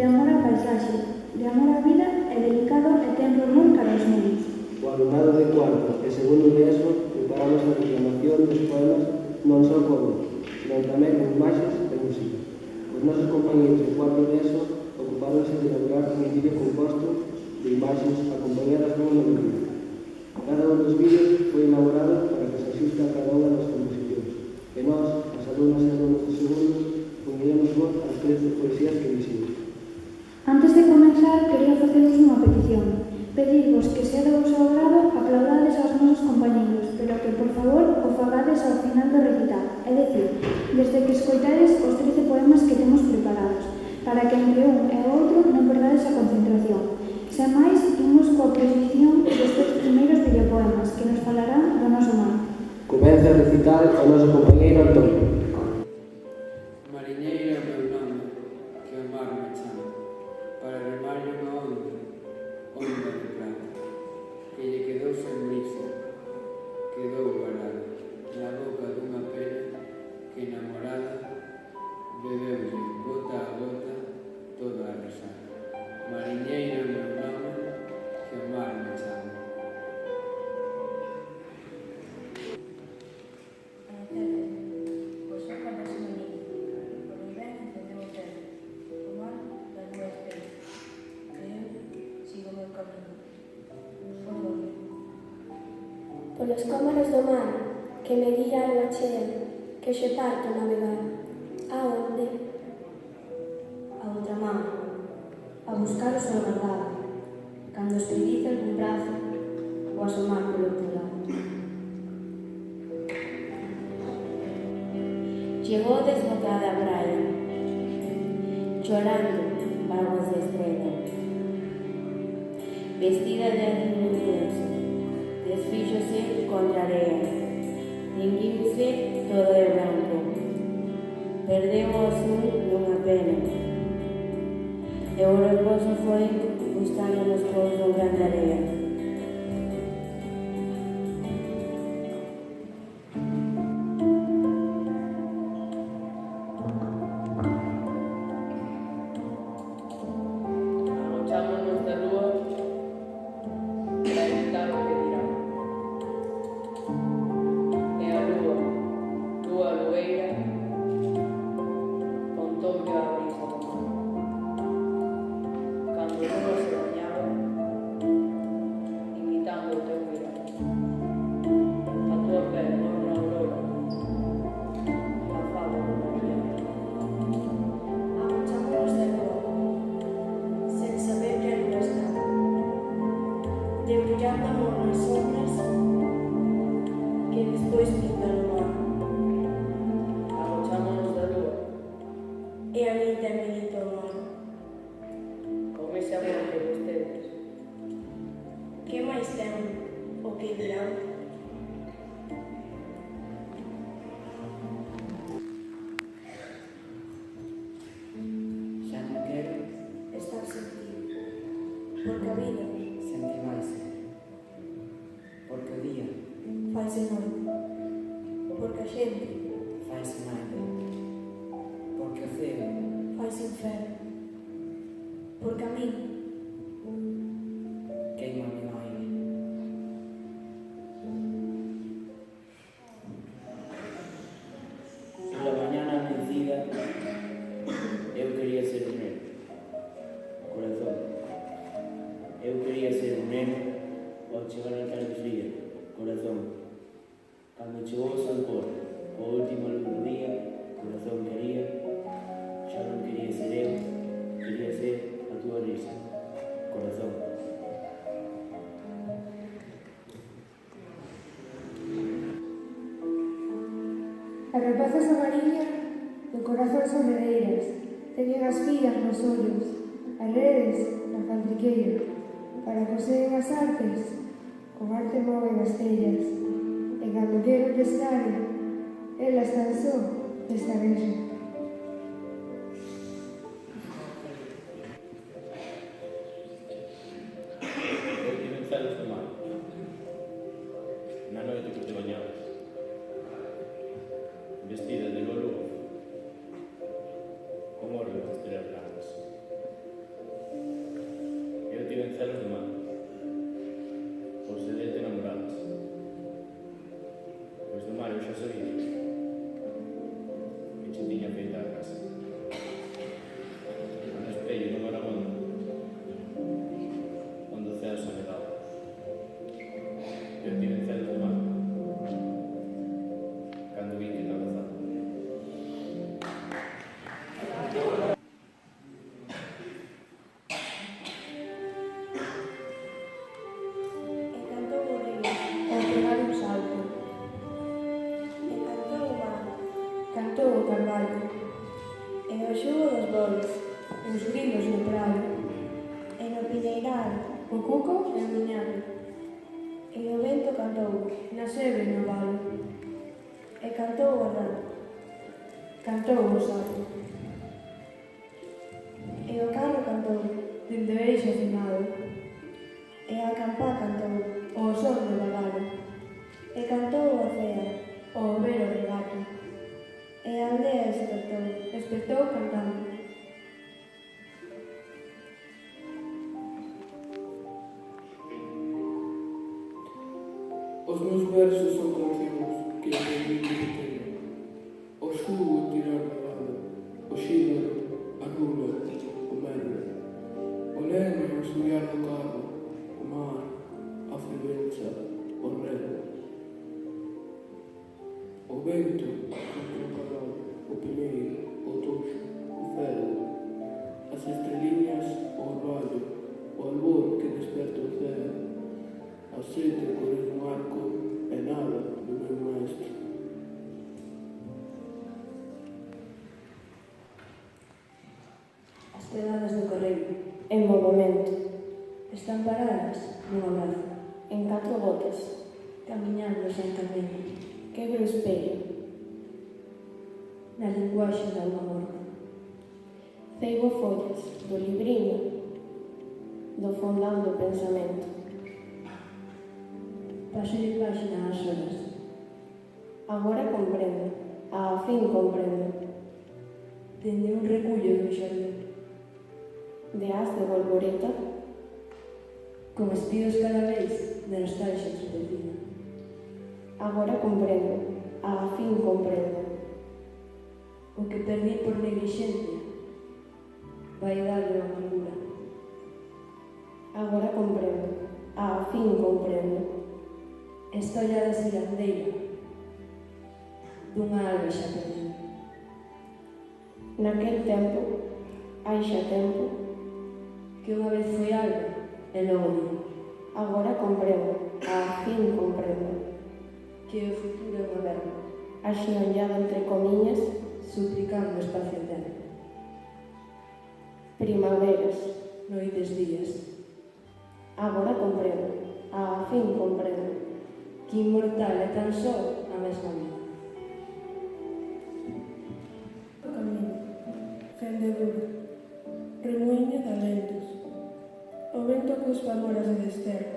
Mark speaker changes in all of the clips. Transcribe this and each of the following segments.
Speaker 1: amor á paisaxe, de amor á vida e dedicado e tempo amor cara aos nenos.
Speaker 2: O alumnado de cuarto e segundo de ESO preparamos a declamación dos poemas non só como, senón tamén con imaxes e música. Os nosos compañeros de cuarto de ESO ocupáronse de elaborar un vídeo composto de imaxes acompañadas dunha melodía. Cada un dos vídeos foi elaborado para que se axuste a cada unha das composicións. E nós, as alumnas e alumnos de segundo, uniremos voz ás 13 poesías que diximos.
Speaker 1: Antes de comenzar, quería facervos unha petición. Pedirvos que se do vosso agrado aplaudades aos nosos compañeros, pero que, por favor, o fagades ao final do recital, é dicir, desde que escoitades os 13 poemas que temos preparados, para que entre un e outro non perdades a concentración. Sen máis, imos coa proxección dos 3 primeiros videopoemas que nos falarán do noso mar.
Speaker 2: Comeza a recitar o noso compañeiro Antonio.
Speaker 3: Mariñeiro é o meu nome, que o mar me chama, para remarlle unha onda de plata, que lle quedou sen brisa, quedou varada, na boca dunha pena que enamorada bebeulle gota a gota toda a resada. Mariñeiro é o meu nome, que o mar me chama.
Speaker 4: Polos cómaros do mar, que me guía a lua chea, que xe parto navegar. A onde?
Speaker 5: A outra man, a buscar o sol guardado, cando espreguiza algún brazo ou asomar polo outro lado. Chegou desbocada a praia, chorando vaguas de estrela, vestida de azul luminoso, desfíxose contra a area, tinguiuse todo de branco, perdeu o azul dunha pena, e o reposo foi buscando nos cous do grande area.
Speaker 3: Agochámonos da lúa para evitar o que dirá. E a lúa, lúa lueira, contoulle a brisa do mar. Cando a lúa se bañaba, imitando o teu mirar. A tua pel morna aurora, a fada do María.
Speaker 4: Agochámonos de novo, sen saber que a lua está, debullando amor nas sombras que despois pinta no mar.
Speaker 3: Agochámonos da lúa,
Speaker 4: E a min tamén dito o mar.
Speaker 3: con ese amor que vostedes.
Speaker 4: Que máis ten o que dirán?
Speaker 6: Xa non quero
Speaker 4: Estar sen ti, porque a vida
Speaker 6: sentir máis, porque o día
Speaker 4: faise noite, porque a xente
Speaker 6: faise maio, porque o ceo
Speaker 4: faise inferno, porque a min
Speaker 6: queima mi aire. Pola mañana amanecida eu quería ser un neno, corazón. Eu quería ser un neno ao chegar a tarde fría, corazón. Cando chegou o solpor, o último luz do día, corazón quería, xa non quería ser eu, quería ser a túa risa, corazón.
Speaker 7: As rapazas da mariña do corazón son redeiras, teñen as filas nos ollos, as redes na faltriqueira, para coseren as artes, con arte moven as tellas, e cando quero pescar, elas tan só destarejan.
Speaker 8: Sentimentales do mar, na noite que te bañabas, vestida de lolo, con orbe de estrelas blancas. celos de mar. Por sedente namoradas. Pois do mar eu xa sabía. Que che tiña feita a casa. No espello no marabondo. Onde o ceo se negaba. Eu tive celos de mar. Cando vi que te abrazaba.
Speaker 4: E cantou o río,
Speaker 7: Ao pegar un salto,
Speaker 4: e cantou o mar,
Speaker 7: cantou o carvalho,
Speaker 4: e o xugo dos bois,
Speaker 7: e os grilos no prado,
Speaker 4: e no pineiral,
Speaker 7: o cuco e o miñado,
Speaker 4: e o vento cantou,
Speaker 7: na sebe no valo,
Speaker 4: e cantou o rato,
Speaker 7: cantou o sapo,
Speaker 4: e o carro cantou,
Speaker 7: dende o eixo finado,
Speaker 4: e a campá cantou,
Speaker 7: o sol do vagalo,
Speaker 4: e cantou o océano,
Speaker 7: o overo do gato,
Speaker 4: e a aldea despertou.
Speaker 7: despertou cantando.
Speaker 9: Os meus versos son cancións que aprendi de pequeno. O xugo tirar da bala, o xíbaro, a rula, o merlo. O neno subir do carro, o mar, a fervenza, o rego. O vento, o calor, o piñeiro, o toxo, o celo. As estreliñas, o orvallo, o albor que desperta o ceo. A sete cores do arco e nada do meu maestro.
Speaker 7: As pegadas do correio
Speaker 5: En movimento,
Speaker 7: están paradas nun abrazo,
Speaker 5: en 4 gotas,
Speaker 7: camiñando sen camiño,
Speaker 5: quebro o espello,
Speaker 7: na linguaxe da alma morta.
Speaker 5: ceibo follas do libriño, do fondal do pensamento.
Speaker 7: Paso de página ás horas,
Speaker 5: Agora comprendo, a fin comprendo,
Speaker 7: dende un recullo do xardín,
Speaker 5: de as de bolboreta,
Speaker 7: con espidos cada vez de nostalgia entretecida.
Speaker 5: agora comprendo, a fin comprendo,
Speaker 7: O que perdí por neglixencia vai darle a amargura.
Speaker 5: agora comprendo, a fin comprendo,
Speaker 7: Esta ollada sirandeira dunha alba xa perdida.
Speaker 5: naquel tempo, hai xa tempo,
Speaker 7: Que unha vez foi alba e logo día.
Speaker 5: agora comprendo, a fin comprendo,
Speaker 7: Que o futuro é unha verba,
Speaker 5: axinollado entre comiñas,
Speaker 7: suplicando espacio e tempo.
Speaker 5: primaveras,
Speaker 7: Noites días,
Speaker 5: agora comprendo, a fin comprendo,
Speaker 7: que inmortal é tan só a mesma vida.
Speaker 4: O camiño, fendedura, remuíño de alentos. O vento cuspa moras de desterro,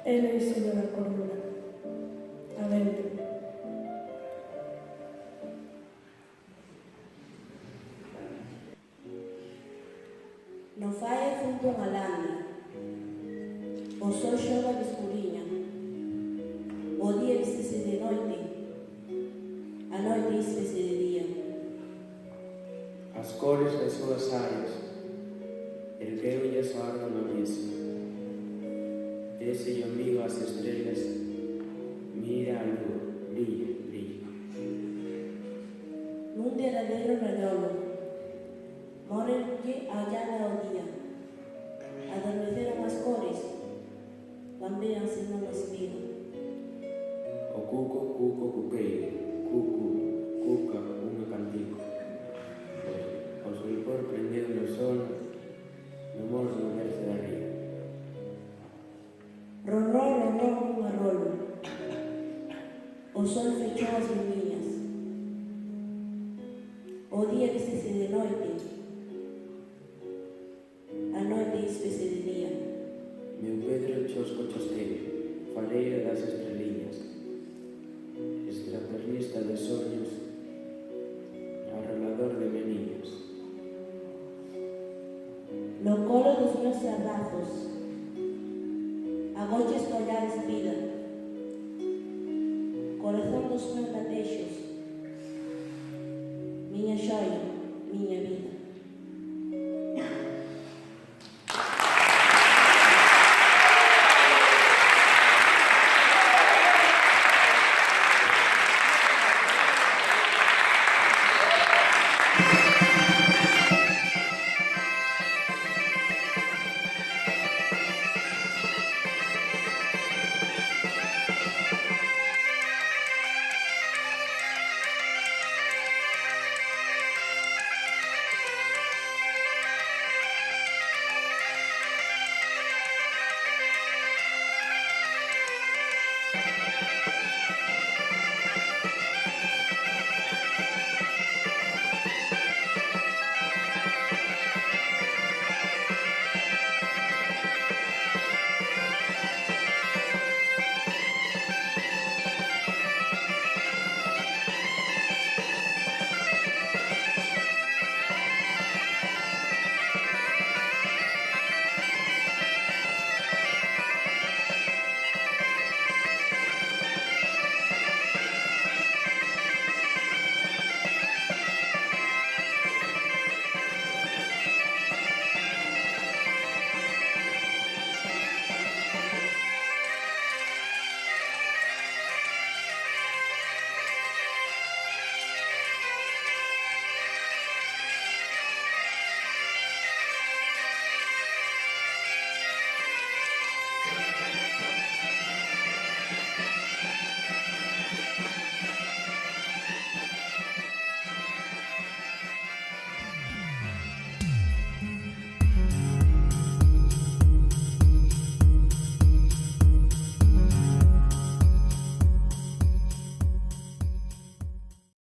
Speaker 4: ele é sello da cordura. Adentro.
Speaker 5: no fae junto a landa, o sol xoga de escuriña, o día vístese de noite, a noite vístese de día.
Speaker 6: As cores das súas áreas, ergueu-lles a orla na mesa. Dese o amigo as estrelas, mira a lúa, brilla, brilla.
Speaker 5: Nun derradeiro redolo, mórenlle a llada ao día. Adormeceron as cores, bambéanse nunha espiga.
Speaker 6: O cuco, cuco, cuqueiro, cucu, cuca, unha cantico. O solpor prendeu no sono, no morro do berce da ría.
Speaker 5: Ronró, ronró un arrolo. O sol fechou as veniñas. O día vístese de noite. A noite vístese de día.
Speaker 6: Meu Pedro chosco chosqueiro, fareira das estreliñas. Extraterrista de soños, arrolador de meniños.
Speaker 5: No colo dos meus abrazos, Agoches collares vida, corazón dos meus latexos, miña xoia, miña vida.